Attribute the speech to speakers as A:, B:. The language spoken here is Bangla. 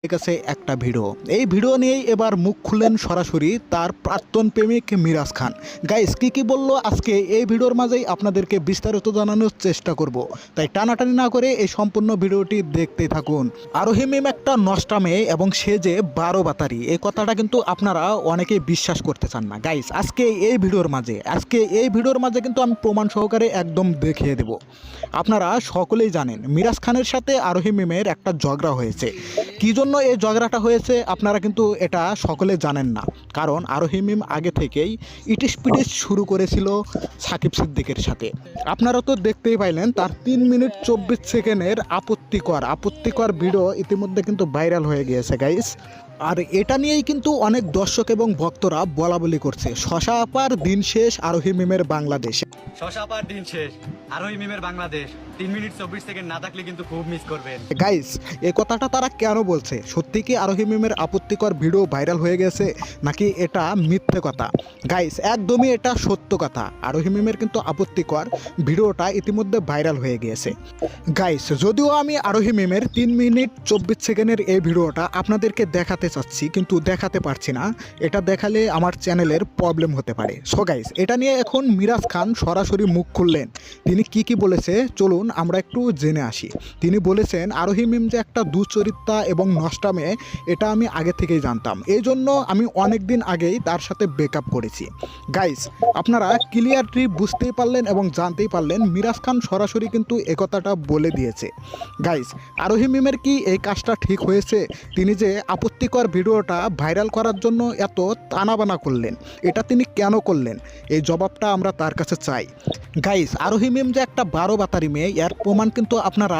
A: কাছে একটা ভিডিও এই ভিডিও নিয়েই এবার মুখ খুললেন সরাসরি তার প্রাক্তন প্রেমিক মিরাজ খান। গাইস কি বললো আজকে এই ভিডিওর মাঝেই আপনাদেরকে বিস্তারিত জানানোর চেষ্টা করব, তাই টানাটানি না করে এই সম্পূর্ণ ভিডিওটি দেখতে থাকুন। আরোহী মিম একটা নষ্টা মেয়ে এবং সে যে 12 বাতারি, এই কথাটা কিন্তু আপনারা অনেকেই বিশ্বাস করতে চান না। গাইস আজকে এই ভিডিওর মাঝে কিন্তু আমি প্রমাণ সহকারে একদম দেখিয়ে দেব। আপনারা সকলেই জানেন মিরাজ খানের সাথে আরোহী মিমের একটা ঝগড়া হয়েছে। কী জন্য এই ঝগড়াটা হয়েছে আপনারা কিন্তু এটা সকলে জানেন না, কারণ আরোহী মিম আগে থেকেই ইটিস পিটিস শুরু করেছিল সাকিব সিদ্দিকের সাথে। আপনারা তো দেখতেই পাইলেন তার 3 মিনিট 24 সেকেন্ডের আপত্তিকর ভিডিও ইতিমধ্যে কিন্তু ভাইরাল হয়ে গিয়েছে গাইস। আর এটা নিয়েই কিন্তু অনেক দর্শক এবং ভক্তরা বলাবলি করছে শশা আপার দিন শেষ আরোহী মিমের বাংলাদেশ।
B: শশা আপার দিন শেষ আরোহী মিমের বাংলাদেশ 3 মিনিট 24 সেকেন্ড না থাকলে কিন্তু খুব মিস করবেন।
A: গাইস এই কথাটা তারা কেন বলছে? সত্যি কি আরোহী মিমের আপত্তিকর ভিডিও ভাইরাল হয়ে গেছে নাকি এটা মিথ্যে কথা? গাইস একদমই এটা সত্য কথা। আরোহী মিমের কিন্তু আপত্তিকর ভিডিওটা ইতিমধ্যে ভাইরাল হয়ে গিয়েছে। গাইস যদিও আমি আরোহী মিমের 3 মিনিট 24 সেকেন্ডের এই ভিডিওটা আপনাদেরকে দেখাতে চাচ্ছি, কিন্তু দেখাতে পারছি না। এটা দেখালে আমার চ্যানেলের প্রবলেম হতে পারে। সো গাইস এটা নিয়ে এখন মিরাজ খান সরাসরি মুখ খুললেন। তিনি কি বলেছে চলুন আমরা একটু জেনে আসি। তিনি বলেছেন আরোহী মিম যে একটা দুচরিত্রা এবং নষ্টা মেয়ে, এটা আমি আগে থেকেই জানতাম, এই জন্য আমি অনেক দিন আগেই তার সাথে ব্রেকআপ করেছি। গাইস আপনারা ক্লিয়ারলি বুঝতেই পারলেন এবং জানতেই পারলেন মিরাজ খান সরাসরি কিন্তু একথাটা বলে দিয়েছে। গাইস আরোহী মিমের কি এই কাজটা ঠিক হয়েছে? তিনি যে আপত্তিকর ভিডিওটা ভাইরাল করার জন্য এত তানাবানা করলেন, এটা তিনি কেন করলেন? এই জবাবটা আমরা তার কাছে চাই। গাইস আরোহী মিম যে একটা 12 বাতারি মেয়ে, এর প্রমাণ কিন্তু আপনারা